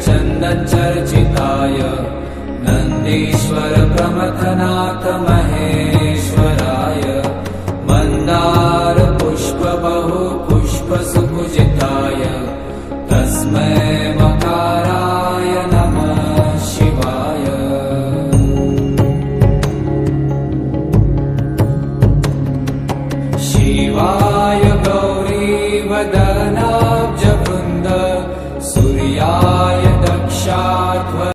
चर्चिताय नन्दीश्वर प्रमथनाथ महेश्वराय मन्दार पुष्प बहु पुष्प सुपूजिताय तस्मै मकाराय नमः शिवाय। शिवाय गौरी वदनाब्ज वृन्द सूर्याय दक्षाध्व